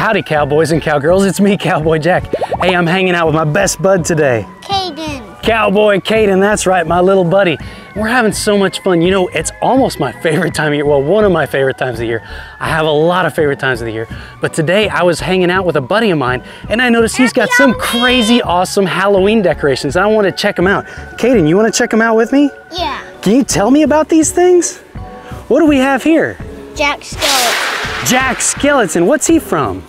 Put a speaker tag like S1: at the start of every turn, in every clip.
S1: Howdy, cowboys and cowgirls. It's me, Cowboy Jack. Hey, I'm hanging out with my best bud today.
S2: Caden.
S1: Cowboy Caden, that's right, my little buddy. We're having so much fun. You know, it's almost my favorite time of year. Well, one of my favorite times of the year. I have a lot of favorite times of the year. But today I was hanging out with a buddy of mine and I noticed he's got some crazy awesome Halloween decorations. I want to check them out. Caden, you want to check them out with me?
S2: Yeah.
S1: Can you tell me about these things? What do we have here?
S2: Jack Skeleton.
S1: Jack Skeleton, what's he from?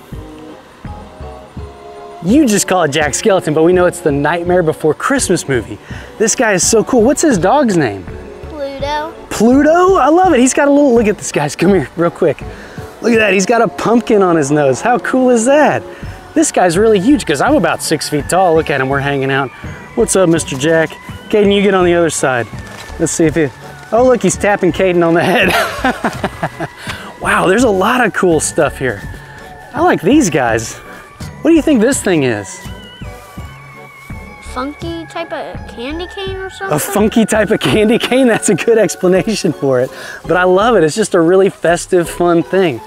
S1: You just call it Jack Skeleton, but we know it's the Nightmare Before Christmas movie. This guy is so cool. What's his dog's name?
S2: Pluto.
S1: Pluto? I love it. He's got a little, look at this, guys. Come here real quick. Look at that. He's got a pumpkin on his nose. How cool is that? This guy's really huge because I'm about 6 feet tall. Look at him. We're hanging out. What's up, Mr. Jack? Caden, you get on the other side. Let's see if he, oh, look, he's tapping Caden on the head. Wow, there's a lot of cool stuff here. I like these guys. What do you think this thing is?
S2: Funky type of candy cane or something?
S1: A funky type of candy cane? That's a good explanation for it. But I love it. It's just a really festive, fun thing.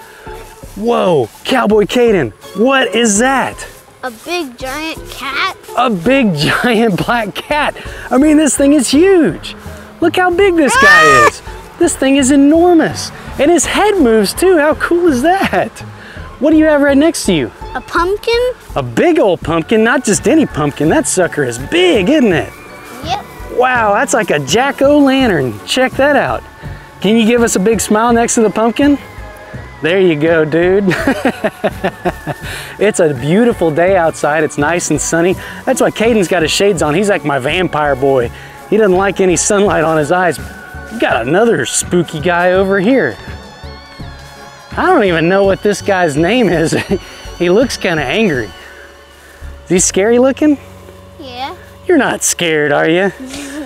S1: Whoa, Cowboy Caden, what is that?
S2: A big giant cat?
S1: A big giant black cat. I mean, this thing is huge. Look how big this guy is. This thing is enormous. And his head moves too. How cool is that? What do you have right next to you?
S2: A pumpkin?
S1: A big old pumpkin, not just any pumpkin. That sucker is big, isn't it?
S2: Yep. Wow,
S1: that's like a jack-o'-lantern. Check that out. Can you give us a big smile next to the pumpkin? There you go, dude. It's a beautiful day outside. It's nice and sunny. That's why Caden's got his shades on. He's like my vampire boy. He doesn't like any sunlight on his eyes. We got another spooky guy over here. I don't even know what this guy's name is. He looks kind of angry. Is he scary looking?
S2: Yeah.
S1: You're not scared, are you?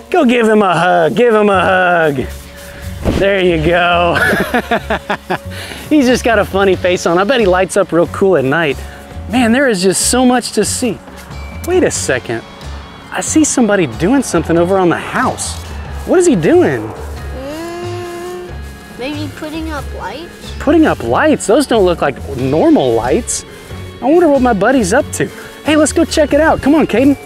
S1: Go give him a hug. Give him a hug. There you go. He's just got a funny face on. I bet he lights up real cool at night. Man, there is just so much to see. Wait a second. I see somebody doing something over on the house. What is he doing?
S2: Maybe putting up lights?
S1: Putting up lights? Those don't look like normal lights. I wonder what my buddy's up to. Hey, let's go check it out. Come on, Caden.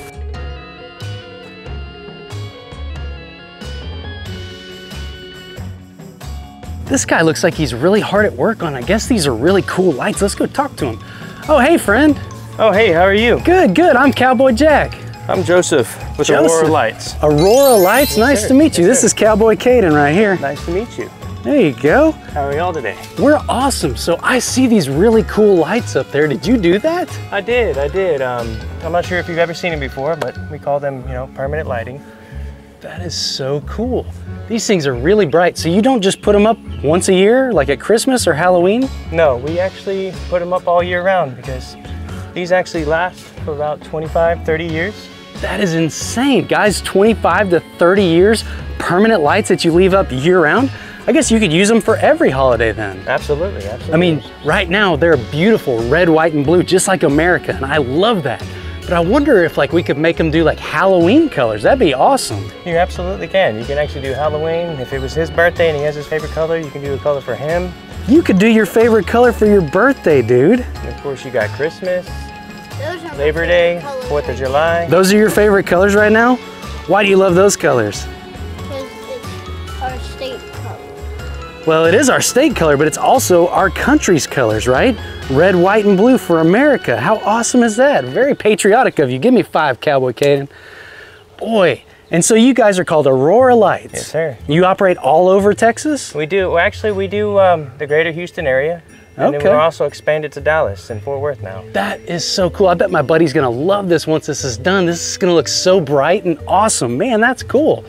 S1: This guy looks like he's really hard at work on, I guess these are really cool lights. Let's go talk to him. Oh, hey, friend.
S3: Oh, hey, how are you?
S1: Good, good. I'm Cowboy Jack.
S3: I'm Joseph with Aurora Lights.
S1: Aurora Lights, yes, nice to meet you. Yes, this is Cowboy Caden right here.
S3: Nice to meet you.
S1: There you go.
S3: How are y'all today?
S1: We're awesome. So I see these really cool lights up there. Did you do that?
S3: I did. I'm not sure if you've ever seen them before, but we call them, you know, permanent lighting.
S1: That is so cool. These things are really bright. So you don't just put them up once a year, like at Christmas or Halloween?
S3: No, we actually put them up all year round because these actually last for about 25, 30 years.
S1: That is insane. Guys, 25 to 30 years, permanent lights that you leave up year round? I guess you could use them for every holiday then.
S3: Absolutely, absolutely.
S1: I mean, right now they're beautiful, red, white, and blue, just like America, and I love that. But I wonder if like we could make them do like Halloween colors. That'd be awesome.
S3: You absolutely can. You can actually do Halloween. If it was his birthday and he has his favorite color, you can do a color for him.
S1: You could do your favorite color for your birthday, dude.
S3: And of course you got Christmas, Labor Day, 4th of July.
S1: Those are your favorite colors right now? Why do you love those colors?
S2: Because it's our state color.
S1: Well, it is our state color, but it's also our country's colors, right? Red, white, and blue for America. How awesome is that? Very patriotic of you. Give me 5, Cowboy Caden. Boy, and so you guys are called Aurora Lights.
S3: Yes, sir.
S1: You operate all over Texas?
S3: We do. Well, actually, we do the greater Houston area. And then we're also expanded to Dallas and Fort Worth now.
S1: That is so cool. I bet my buddy's gonna love this once this is done. This is gonna look so bright and awesome. Man, that's cool.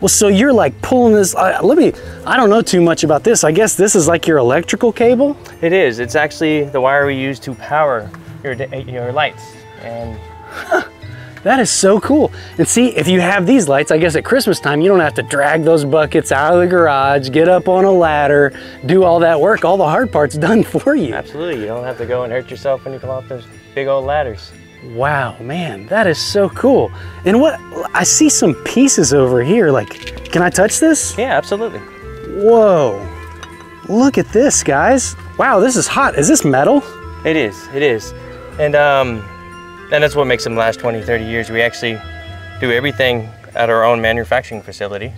S1: Well, so you're like pulling this, I don't know too much about this. I guess this is like your electrical cable?
S3: It is. It's actually the wire we use to power your lights. And
S1: that is so cool. And see, if you have these lights, I guess at Christmas time, you don't have to drag those buckets out of the garage, get up on a ladder, do all that work. All the hard part's done for you.
S3: Absolutely. You don't have to go and hurt yourself when you come off those big old ladders.
S1: Wow, man, that is so cool. And what, I see some pieces over here. Like, can I touch this?
S3: Yeah, absolutely.
S1: Whoa, look at this, guys. Wow, this is hot. Is this metal?
S3: It is, it is. And that's what makes them last 20, 30 years. We actually do everything at our own manufacturing facility.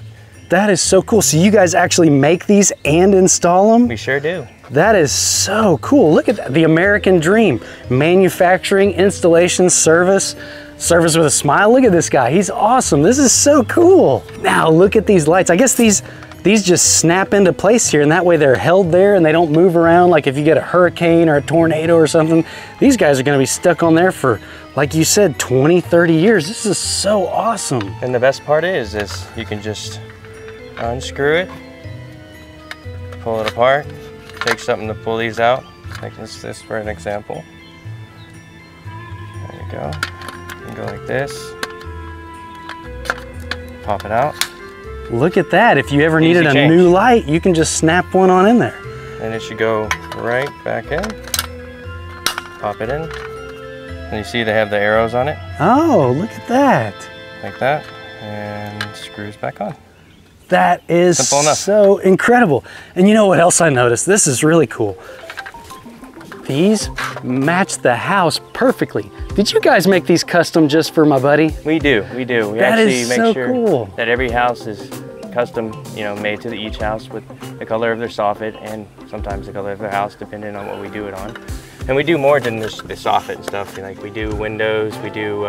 S1: That is so cool. So you guys actually make these and install them?
S3: We sure do.
S1: That is so cool. Look at that, the American dream. Manufacturing, installation, service with a smile. Look at this guy, he's awesome. This is so cool. Now look at these lights. I guess these just snap into place here, and that way they're held there and they don't move around. Like if you get a hurricane or a tornado or something, these guys are gonna be stuck on there for, like you said, 20, 30 years. This is so awesome.
S3: And the best part is you can just unscrew it, pull it apart, take something to pull these out, like this for an example. There you go. You can go like this, pop it out.
S1: Look at that. If you ever needed a
S3: change.
S1: new light, you can just snap one on in there.
S3: And it should go right back in, pop it in, and you see they have the arrows on it.
S1: Oh, look at that.
S3: Like that, and screws back on.
S1: That is
S3: Simple enough.
S1: so incredible. And you know what else I noticed? This is really cool. These match the house perfectly. Did you guys make these custom just for my buddy?
S3: We do, we do. We
S1: That
S3: actually
S1: is
S3: make
S1: so
S3: sure
S1: cool.
S3: that every house is custom, made to each house with the color of their soffit and sometimes the color of their house, depending on what we do it on. And we do more than just the soffit and stuff. Like we do windows, we do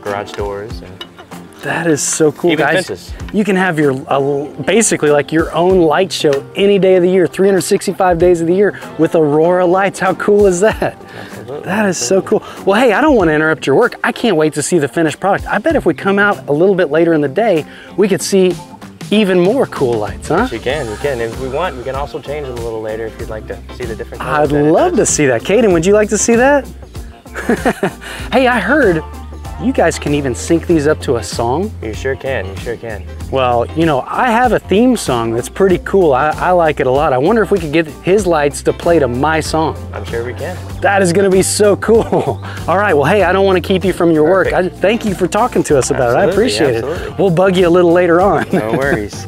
S3: garage doors, and
S1: That is so cool,
S3: even
S1: guys.
S3: fences.
S1: You can have your, basically like your own light show any day of the year, 365 days of the year with Aurora lights. How cool is that?
S3: Absolutely.
S1: That is so cool. Well, hey, I don't want to interrupt your work. I can't wait to see the finished product. I bet if we come out a little bit later in the day, we could see even more cool lights, huh?
S3: You can. If we want, we can also change them a little later if you'd like to see the different
S1: I'd
S3: colors that it
S1: love
S3: does.
S1: to see that. Kaden, would you like to see that? Hey, I heard you guys can even sync these up to a song.
S3: You sure can, you sure can.
S1: Well, I have a theme song that's pretty cool. I like it a lot. I wonder if we could get his lights to play to my song.
S3: I'm sure we can.
S1: That is gonna be so cool. All right, well, hey, I don't want to keep you from your work. Thank you for talking to us about it. I
S3: Absolutely,
S1: appreciate it.
S3: absolutely.
S1: We'll bug you a little later on.
S3: No worries.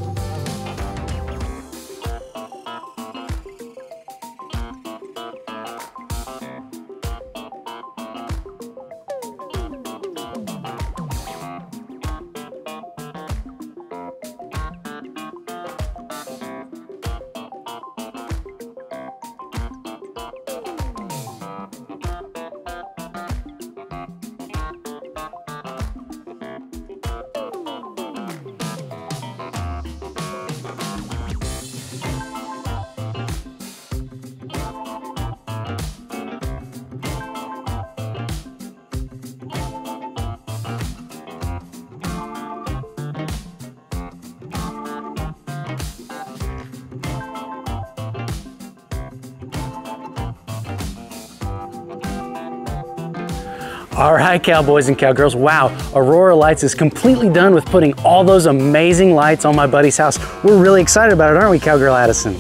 S1: All right, cowboys and cowgirls. Wow, Aurora Lights is completely done with putting all those amazing lights on my buddy's house. We're really excited about it, aren't we, Cowgirl Addison?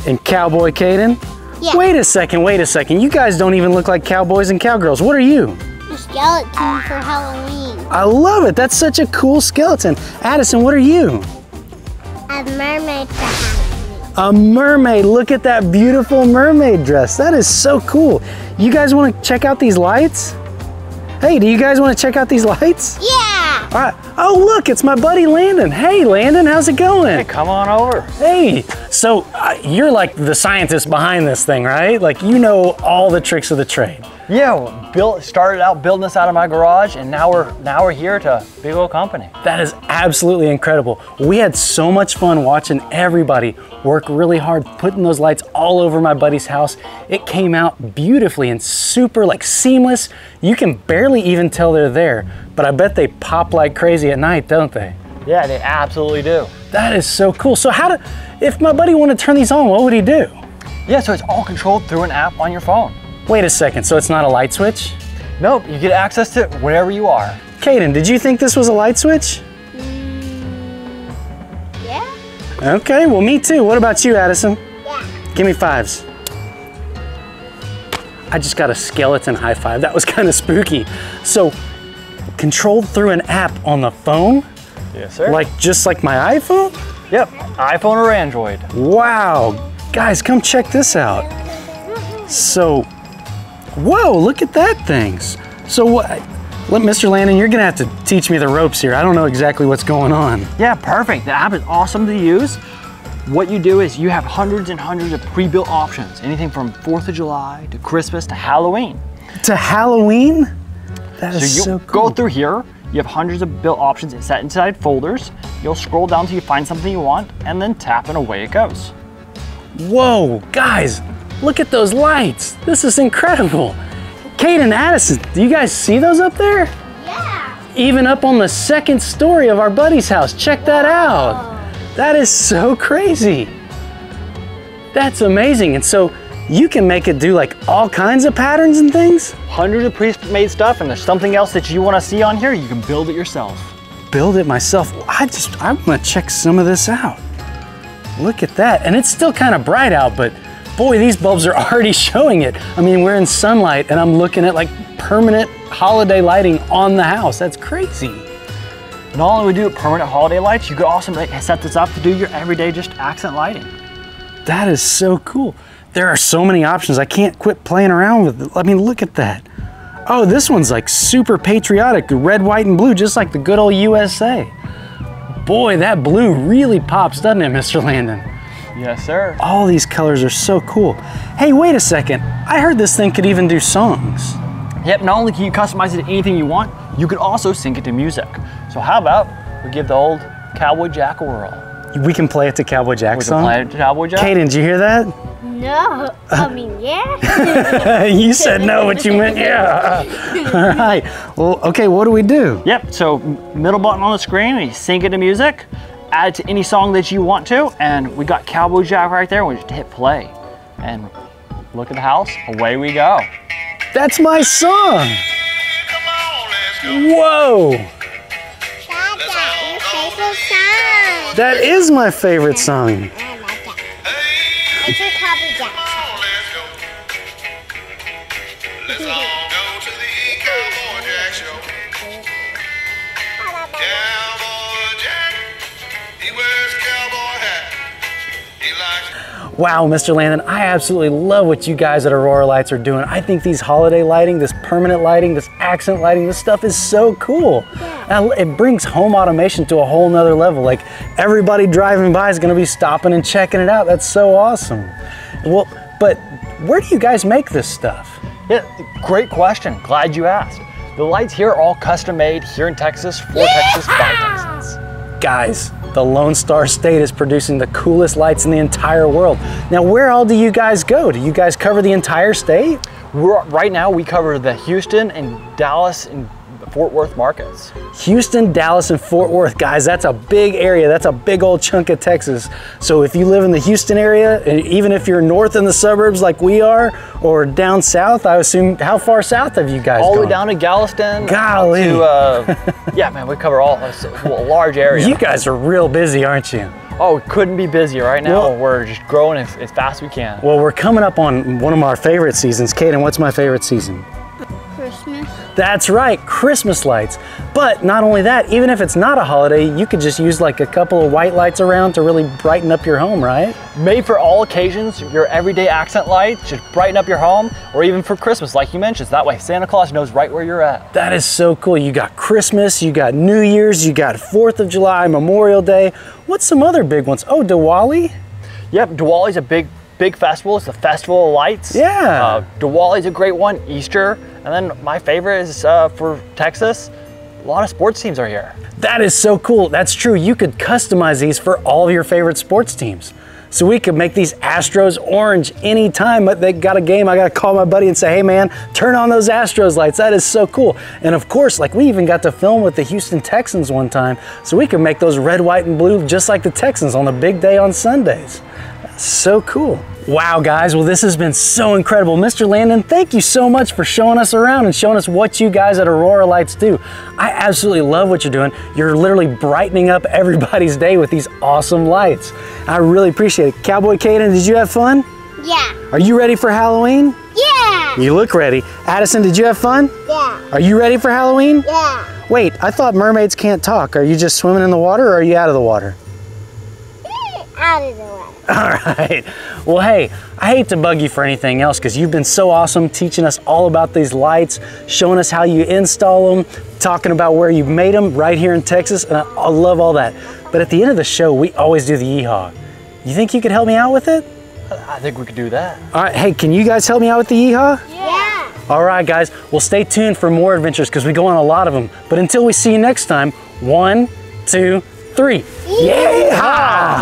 S1: And Cowboy Kaden?
S2: Yeah.
S1: Wait a second. You guys don't even look like cowboys and cowgirls. What are you?
S2: A skeleton for Halloween.
S1: I love it. That's such a cool skeleton. Addison, what are you?
S2: A mermaid for Halloween.
S1: A mermaid. Look at that beautiful mermaid dress. That is so cool. You guys want to check out these lights? Hey, do you guys want to check out these lights?
S2: Yeah!
S1: All right. Oh, look, it's my buddy Landon. Hey, Landon, how's it going?
S4: Hey, come on over.
S1: Hey, so you're like the scientist behind this thing, right? Like you know all the tricks of the trade.
S4: Yeah, started out building this out of my garage, and now we're here to big old company.
S1: That is absolutely incredible. We had so much fun watching everybody work really hard, putting those lights all over my buddy's house. It came out beautifully and super seamless. You can barely even tell they're there, but I bet they pop like crazy at night, don't they?
S4: Yeah, they absolutely do.
S1: That is so cool. So if my buddy wanted to turn these on, what would he do?
S4: Yeah, so it's all controlled through an app on your phone.
S1: Wait a second, so it's not a light switch?
S4: Nope, you get access to it wherever you are.
S1: Kaden, did you think this was a light switch?
S2: Yeah?
S1: Okay, well me too. What about you, Addison?
S2: Yeah.
S1: Give me fives. I just got a skeleton high five. That was kind of spooky. So, controlled through an app on the phone?
S4: Yes, sir.
S1: Just like my iPhone?
S4: Yep, iPhone or Android.
S1: Wow. Guys, come check this out. So, Whoa, look at that things. So what, Mr. Landon, you're gonna have to teach me the ropes here. I don't know exactly what's going on.
S4: Yeah, perfect. The app is awesome to use. What you do is you have hundreds and hundreds of pre-built options, anything from 4th of July to Christmas to Halloween.
S1: To Halloween? That is
S4: So
S1: so
S4: you
S1: cool.
S4: go through here, you have hundreds of built options set inside folders. You'll scroll down till you find something you want and then tap and away it goes.
S1: Whoa, guys, look at those lights. This is incredible. Kate and Addison, do you guys see those up there?
S2: Yeah.
S1: Even up on the 2nd story of our buddy's house. Check that out. That is so crazy. That's amazing. And so you can make it do like all kinds of patterns and things?
S4: Hundreds of pre-made stuff, and there's something else that you want to see on here, you can build it yourself.
S1: Build it myself. I want to check some of this out. Look at that. And it's still kind of bright out, but boy, these bulbs are already showing it. I mean, we're in sunlight and I'm looking at like permanent holiday lighting on the house. That's crazy.
S4: Not only do permanent holiday lights, you could also set this up to do your everyday just accent lighting.
S1: That is so cool. There are so many options. I can't quit playing around with it. I mean, look at that. Oh, this one's like super patriotic, red, white, and blue, just like the good old USA. Boy, that blue really pops, doesn't it, Mr. Landon?
S4: Yes, sir.
S1: All these colors are so cool. Hey, wait a second. I heard this thing could even do songs.
S4: Yep, not only can you customize it to anything you want, you can also sync it to music. So how about we give the old Cowboy Jack a whirl?
S1: We can play it to Cowboy Jack
S4: We
S1: song?
S4: can play it to Cowboy Jack.
S1: Kaden, did you hear that?
S2: No. I mean, yeah.
S1: You said no, but you meant yeah. All right. Well, okay, what do we do?
S4: Yep, so middle button on the screen, you sync it to music, add it to any song that you want to, and we got Cowboy Jack right there, we just hit play. And look at the house, away we go.
S1: That's my song. Whoa.
S2: Dada, your favorite song.
S1: That is my favorite song.
S2: I like that. It's a Cowboy Jack song.
S5: Let's all go to the Cowboy Jack show. Cowboy Jack, he wears a cowboy hat. He likes.
S1: Wow, Mr. Landon, I absolutely love what you guys at Aurora Lights are doing. I think these holiday lighting, this permanent lighting, this accent lighting, this stuff is so cool. And it brings home automation to a whole nother level. Like everybody driving by is gonna be stopping and checking it out. That's so awesome. Well, but where do you guys make this stuff?
S4: Yeah, great question, glad you asked. The lights here are all custom made here in Texas, for Texas, by Texans.
S1: Guys, the Lone Star State is producing the coolest lights in the entire world. Now, where all do you guys go? Do you guys cover the entire state?
S4: Right now, we cover the Houston and Dallas and Fort Worth markets.
S1: Houston, Dallas, and Fort Worth. Guys, that's a big area. That's a big old chunk of Texas. So if you live in the Houston area, and even if you're north in the suburbs like we are, or down south, I assume, how far south have you guys
S4: All the way
S1: gone?
S4: down to Galveston.
S1: Golly.
S4: Yeah, man, we cover a large area.
S1: You guys are real busy, aren't you?
S4: Oh, we couldn't be busier right now.
S1: Well-
S4: We're just growing as fast as we can.
S1: Well, we're coming up on one of our favorite seasons. Kaden, what's my favorite season?
S2: Christmas.
S1: That's right, Christmas lights. But not only that, even if it's not a holiday, you could just use like a couple of white lights around to really brighten up your home, right?
S4: Made for all occasions, your everyday accent lights, just brighten up your home, or even for Christmas, like you mentioned. That way Santa Claus knows right where you're at.
S1: That is so cool. You got Christmas, you got New Year's, you got 4th of July, Memorial Day. What's some other big ones? Oh, Diwali?
S4: Yep, Diwali's a big festival. It's the Festival of Lights.
S1: Yeah.
S4: Diwali's a great one, Easter. And then my favorite is for Texas, a lot of sports teams are here.
S1: That is so cool. That's true. You could customize these for all of your favorite sports teams. So we could make these Astros orange anytime they got a game. I got to call my buddy and say, hey man, turn on those Astros lights. That is so cool. And of course, like we even got to film with the Houston Texans one time. So we could make those red, white, and blue just like the Texans on the big day on Sundays. That's so cool. Wow, guys, well, this has been so incredible. Mr. Landon, thank you so much for showing us around and showing us what you guys at Aurora Lights do. I absolutely love what you're doing. You're literally brightening up everybody's day with these awesome lights. I really appreciate it. Cowboy Kaden, did you have fun?
S2: Yeah.
S1: Are you ready for Halloween?
S2: Yeah.
S1: You look ready. Addison, did you have fun?
S2: Yeah.
S1: Are you ready for Halloween?
S2: Yeah.
S1: Wait, I thought mermaids can't talk. Are you just swimming in the water or are you out of the water?
S2: out of the way.
S1: All right. Well, hey, I hate to bug you for anything else because you've been so awesome teaching us all about these lights, showing us how you install them, talking about where you made them right here in Texas, and I love all that. But at the end of the show, we always do the yeehaw. You think you could help me out with it?
S4: I think we could do that.
S1: All right, hey, can you guys help me out with the yeehaw?
S2: Yeah.
S1: All right, guys, well, stay tuned for more adventures because we go on a lot of them. But until we see you next time, 1, 2, 3. Yeehaw!